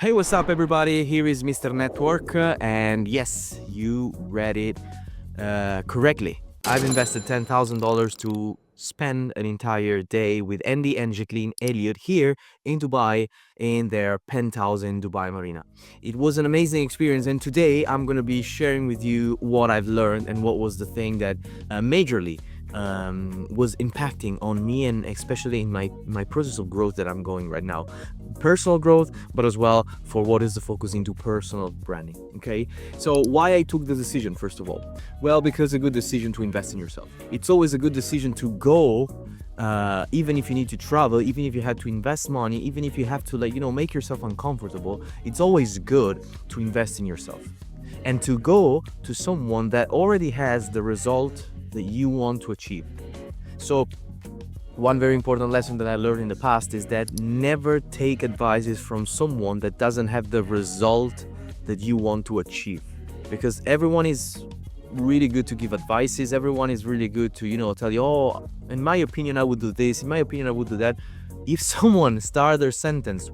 Hey, what's up, everybody? Here is Mr. Network, and yes, you read it correctly. I've invested $10,000 to spend an entire day with Andy and Jacqueline Elliott here in Dubai in their penthouse in Dubai Marina. It was an amazing experience, and today I'm going to be sharing with you what I've learned and what was the thing that majorly was impacting on me, and especially in my process of growth that I'm going right now. Personal growth, but as well for what is the focus into personal branding. Okay, so why I took the decision, first of all? Well, because a good decision to invest in yourself. It's always a good decision to go, even if you need to travel, even if you had to invest money, even if you have to make yourself uncomfortable. It's always good to invest in yourself and to go to someone that already has the result that you want to achieve. So one very important lesson that I learned in the past is that never take advices from someone that doesn't have the result that you want to achieve. Because everyone is really good to give advices, everyone is really good to, tell you, oh, in my opinion, I would do this, in my opinion, I would do that. If someone starts their sentence,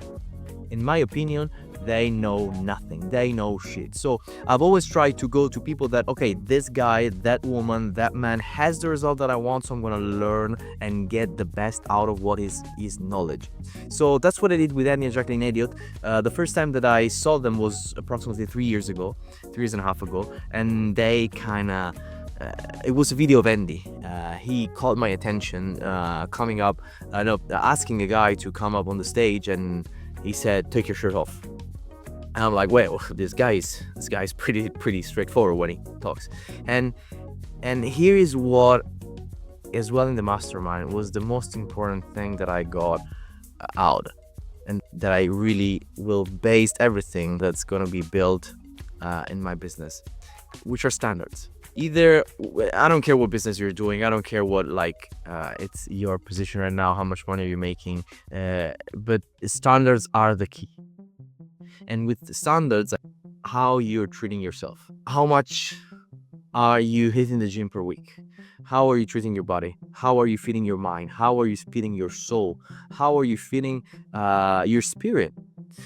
in my opinion, they know nothing, they know shit. So I've always tried to go to people that, okay, this guy, that woman, that man has the result that I want, so I'm gonna learn and get the best out of what is his knowledge. So that's what I did with Andy and Jacqueline Elliott. The first time that I saw them was approximately 3 years ago, 3 years and a half ago, and they it was a video of Andy. He caught my attention, asking a guy to come up on the stage, and he said, "Take your shirt off." And I'm like, well, this guy's pretty straightforward when he talks. And here is what, as well in the mastermind, was the most important thing that I got out, and that I really will base everything that's gonna be built in my business, which are standards. I don't care what business you're doing, I don't care what it's your position right now, how much money you're making, but standards are the key. And with the standards, how you're treating yourself, how much are you hitting the gym per week, how are you treating your body, how are you feeding your mind, how are you feeding your soul, how are you feeding your spirit,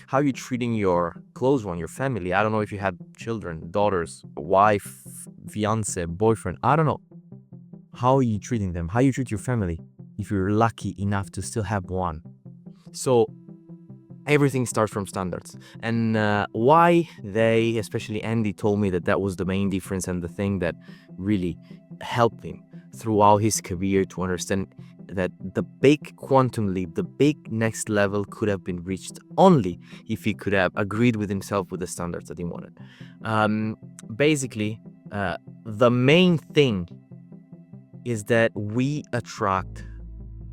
how are you treating your close one, your family. I don't know if you had children, daughters, wife, fiance, boyfriend, I don't know. How are you treating them? How you treat your family, if you're lucky enough to still have one. So everything starts from standards. And why they, especially Andy, told me that was the main difference and the thing that really helped him throughout his career to understand that the big quantum leap, the big next level could have been reached only if he could have agreed with himself with the standards that he wanted. Basically, the main thing is that we attract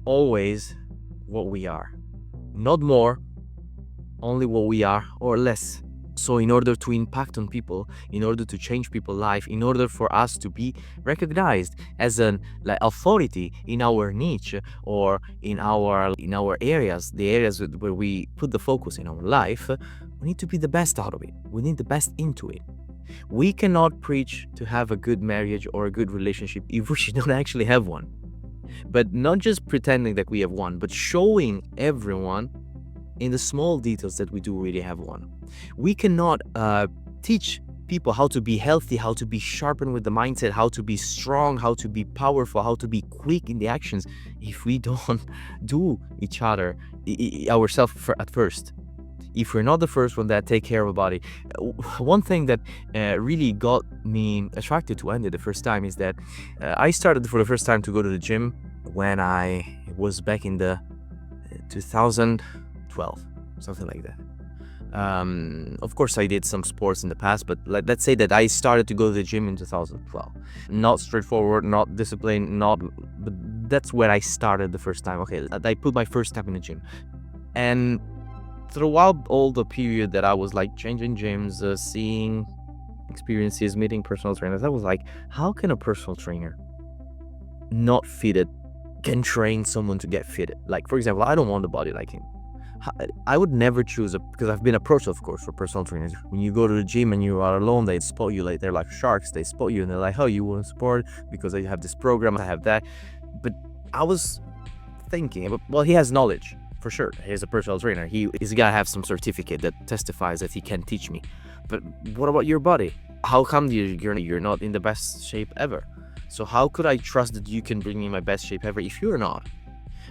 always what we are, not more, only what we are or less. So in order to impact on people, in order to change people's life, in order for us to be recognized as an authority in our niche or in our areas, the areas where we put the focus in our life, we need to be the best out of it. We need the best into it. We cannot preach to have a good marriage or a good relationship if we don't actually have one. But not just pretending that we have one, but showing everyone in the small details that we do really have one. We cannot teach people how to be healthy, how to be sharpened with the mindset, how to be strong, how to be powerful, how to be quick in the actions if we don't do each other, ourselves at first. If we're not the first one that take care of a body. One thing that really got me attracted to Andy the first time is that I started for the first time to go to the gym when I was back in the 2012, something like that. Of course, I did some sports in the past, but let's say that I started to go to the gym in 2012. Not straightforward, not disciplined, but that's where I started the first time. Okay, I put my first step in the gym. And throughout all the period that I was changing gyms, seeing experiences, meeting personal trainers, I was like, how can a personal trainer not fitted can train someone to get fitted? For example, I don't want a body like him. I would never choose because I've been approached, of course, for personal trainers. When you go to the gym and you are alone, they spot you, they're like sharks. They spot you and they're like, oh, you want support because I have this program, I have that. But I was thinking, well, he has knowledge. for sure. He's a personal trainer. He's gotta have some certificate that testifies that he can teach me. But what about your body? How come you're not in the best shape ever? So how could I trust that you can bring me my best shape ever if you're not?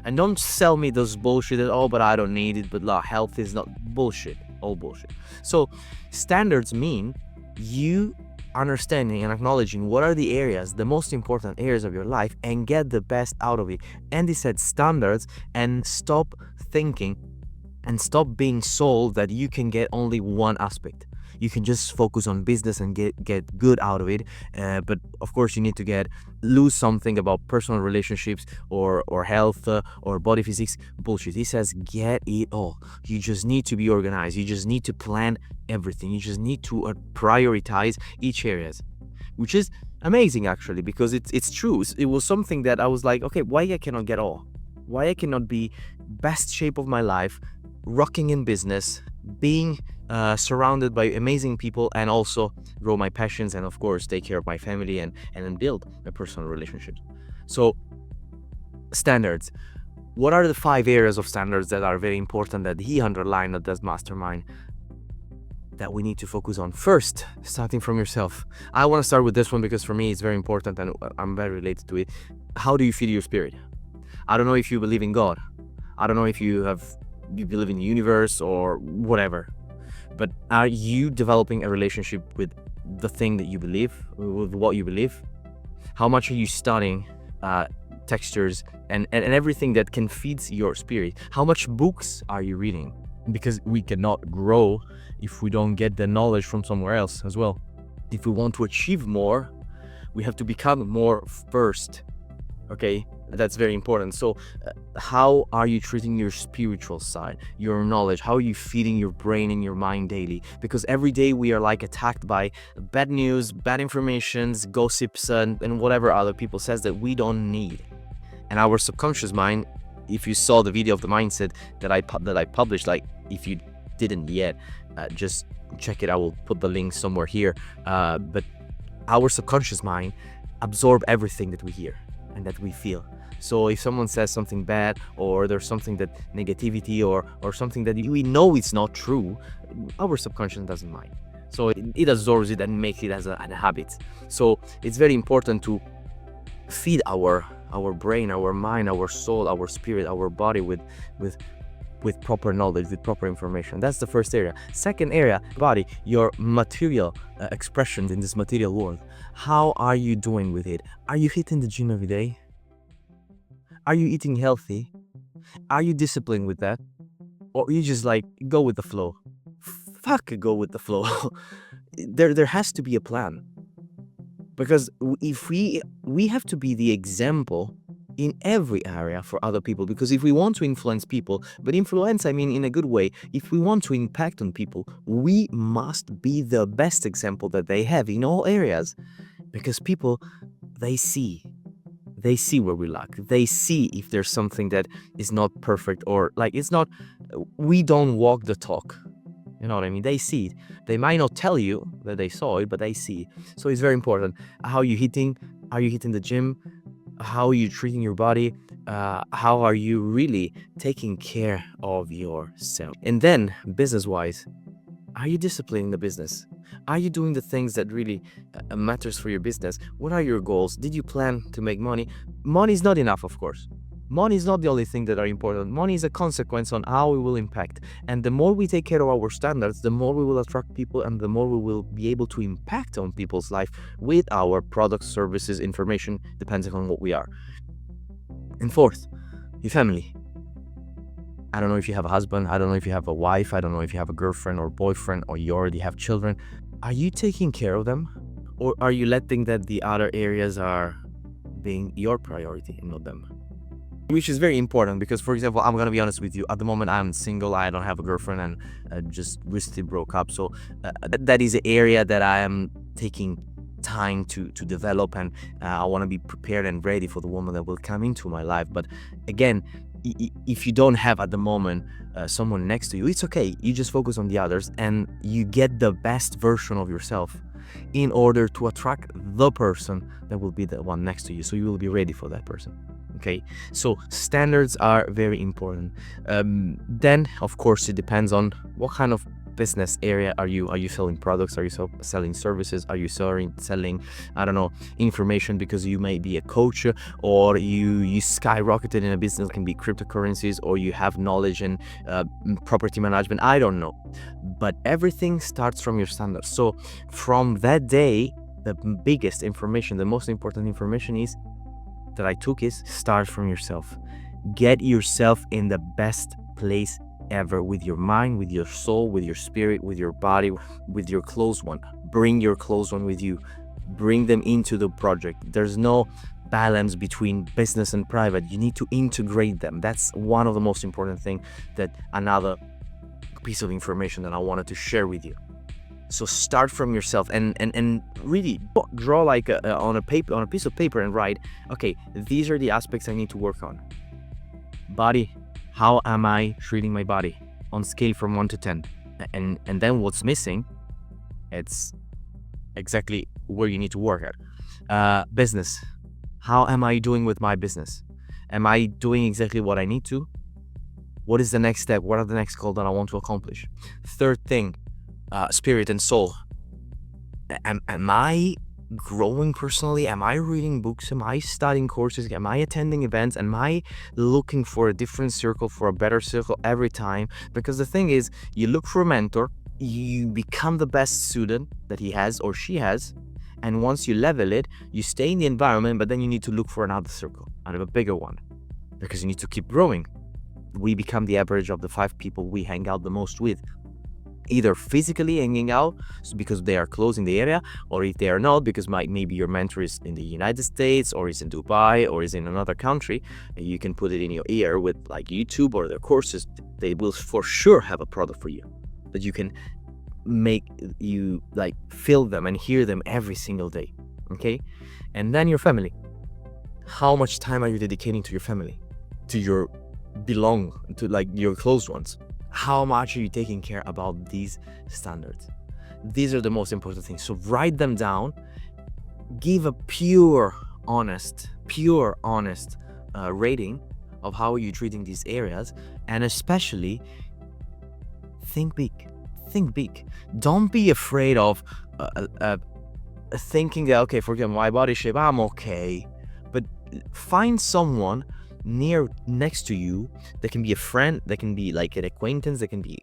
And don't sell me those bullshit that, oh, but I don't need it, but health is not bullshit. All bullshit. So standards mean you understanding and acknowledging what are the areas, the most important areas of your life, and get the best out of it. Andy said standards, and stop thinking and stop being sold that you can get only one aspect. You can just focus on business and get good out of it, but of course you need to lose something about personal relationships or health or body physics. Bullshit. He says get it all. You just need to be organized. You just need to plan everything. You just need to prioritize each areas, which is amazing actually, because it's true. It was something that I was like, okay, why I cannot get all? Why I cannot be best shape of my life, rocking in business, being surrounded by amazing people, and also grow my passions, and of course take care of my family and then build a personal relationship. So standards. What are the 5 areas of standards that are very important that he underlined at this mastermind that we need to focus on? First, starting from yourself. I want to start with this one because for me it's very important and I'm very related to it. How do you feed your spirit? I don't know if you believe in God. I don't know if you believe in the universe or whatever, but are you developing a relationship with the thing that you believe, with what you believe? How much are you studying textures and everything that can feed your spirit? How much books are you reading? Because we cannot grow if we don't get the knowledge from somewhere else as well. If we want to achieve more, we have to become more first. Okay, that's very important. So how are you treating your spiritual side, your knowledge? How are you feeding your brain and your mind daily? Because every day we are like attacked by bad news, bad informations, gossips, and whatever other people says that we don't need. And our subconscious mind, if you saw the video of the mindset that I published, like if you didn't yet, just check it. I will put the link somewhere here. But our subconscious mind absorb everything that we hear and that we feel. So if someone says something bad, or there's something that negativity or something that we know it's not true, our subconscious doesn't mind. So it absorbs it and makes it as a habit. So it's very important to feed our brain, our mind, our soul, our spirit, our body with proper knowledge, with proper information. That's the first area. Second area, body, your material expressions in this material world. How are you doing with it? Are you hitting the gym every day? Are you eating healthy? Are you disciplined with that? Or you just like go with the flow? Go with the flow. There has to be a plan. Because if we have to be the example in every area for other people, because if we want to influence people, but influence, I mean in a good way, if we want to impact on people, we must be the best example that they have in all areas, because people, they see where we lack. They see if there's something that is not perfect, or like it's not, we don't walk the talk. You know what I mean? They see it. They might not tell you that they saw it, but they see it. So it's very important. How are you hitting? Are you hitting the gym? How are you treating your body? How are you really taking care of yourself? And then business-wise, are you disciplining the business? Are you doing the things that really matters for your business? What are your goals? Did you plan to make money? Money is not enough, of course. Money is not the only thing that are important. Money is a consequence on how we will impact. And the more we take care of our standards, the more we will attract people, and the more we will be able to impact on people's life with our products, services, information, depending on what we are. And fourth, your family. I don't know if you have a husband. I don't know if you have a wife. I don't know if you have a girlfriend or boyfriend, or you already have children. Are you taking care of them? Or are you letting that the other areas are being your priority and not them? Which is very important, because, for example, I'm gonna be honest with you. At the moment, I'm single. I don't have a girlfriend, and just recently broke up. So that is an area that I am taking time to develop, and I want to be prepared and ready for the woman that will come into my life. But again, if you don't have at the moment someone next to you, it's okay. You just focus on the others, and you get the best version of yourself in order to attract the person that will be the one next to you. So you will be ready for that person. Okay, so standards are very important. Then of course it depends on what kind of business area are you selling products, are you selling services, are you selling I don't know, information, because you may be a coach, or you skyrocketed in a business, can be cryptocurrencies, or you have knowledge in property management, I don't know, but everything starts from your standards. So from that day, the biggest information, the most important information is that I took is start from yourself. Get yourself in the best place ever, with your mind, with your soul, with your spirit, with your body, with your close one. Bring your close one with you. Bring them into the project. There's no balance between business and private. You need to integrate them. That's one of the most important things, that another piece of information that I wanted to share with you. So start from yourself and really draw like on a piece of paper, and write, okay, these are the aspects I need to work on. Body, how am I treating my body on scale from 1 to 10? And then what's missing, it's exactly where you need to work at. Business, how am I doing with my business? Am I doing exactly what I need to? What is the next step? What are the next goals that I want to accomplish? Third thing, spirit and soul. Am I growing personally? Am I reading books? Am I studying courses? Am I attending events? Am I looking for a different circle, for a better circle every time? Because the thing is, you look for a mentor, you become the best student that he has or she has, and once you level it, you stay in the environment, but then you need to look for another circle, and a bigger one, because you need to keep growing. We become the average of the 5 people we hang out the most with, either physically hanging out because they are close in the area, or if they are not, because maybe your mentor is in the United States, or is in Dubai, or is in another country. You can put it in your ear with like YouTube or their courses. They will for sure have a product for you that you can make you like feel them and hear them every single day. Okay, and then your family. How much time are you dedicating to your family, to your to like your close ones? How much are you taking care about these standards? These are the most important things. So write them down. Give a pure, honest rating of how you're treating these areas, and especially think big. Think big. Don't be afraid of thinking that, okay, forget my body shape, I'm okay. But find someone next to you that can be a friend, that can be like an acquaintance, that can be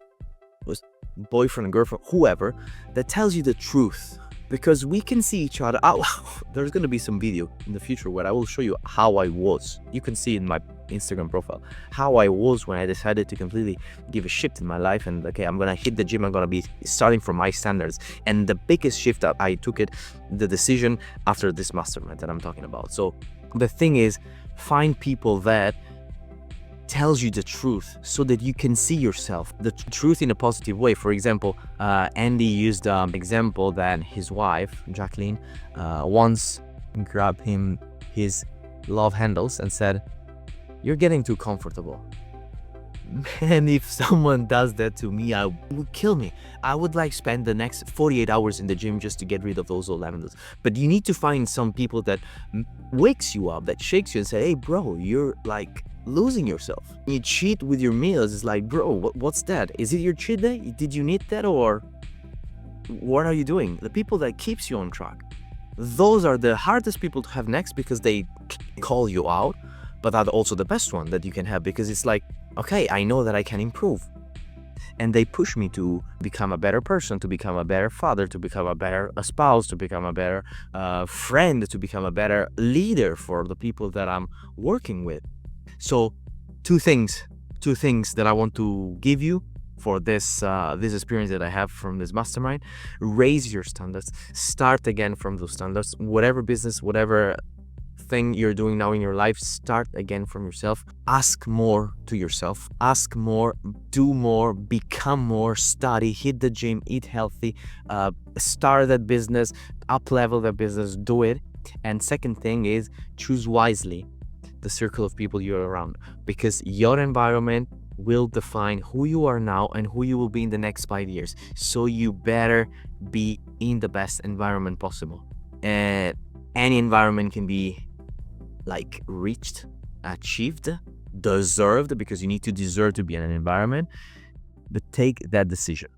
a boyfriend, girlfriend, whoever, that tells you the truth. Because we can see each other. There's gonna be some video in the future where I will show you how I was. You can see in my Instagram profile how I was when I decided to completely give a shift in my life, and okay, I'm gonna hit the gym, I'm gonna be starting from my standards. And the biggest shift that I took the decision after this mastermind that I'm talking about. So the thing is, find people that tells you the truth, so that you can see yourself, the truth in a positive way. For example, Andy used example that his wife Jacqueline once grabbed him his love handles and said, "You're getting too comfortable." And if someone does that to me, I would kill me. I would like spend the next 48 hours in the gym just to get rid of those old handles. But you need to find some people that wakes you up, that shakes you and say, "Hey bro, you're like losing yourself." You cheat with your meals. It's like, bro, what's that? Is it your cheat day? Did you need that, or what are you doing? The people that keeps you on track, those are the hardest people to have next, because they call you out, but are also the best one that you can have, because it's like, okay, I know that I can improve. And they push me to become a better person, to become a better father, to become a better spouse, to become a better friend, to become a better leader for the people that I'm working with. So two things that I want to give you for this experience that I have from this mastermind. Raise your standards. Start again from those standards. Whatever business, whatever thing you're doing now in your life, start again from yourself. Ask more to yourself. Ask more, do more, become more, study, hit the gym, eat healthy, start that business, up level that business, do it. And second thing is, choose wisely the circle of people you're around, because your environment will define who you are now and who you will be in the next 5 years. So you better be in the best environment possible. And any environment can be like reached, achieved, deserved, because you need to deserve to be in an environment, but take that decision.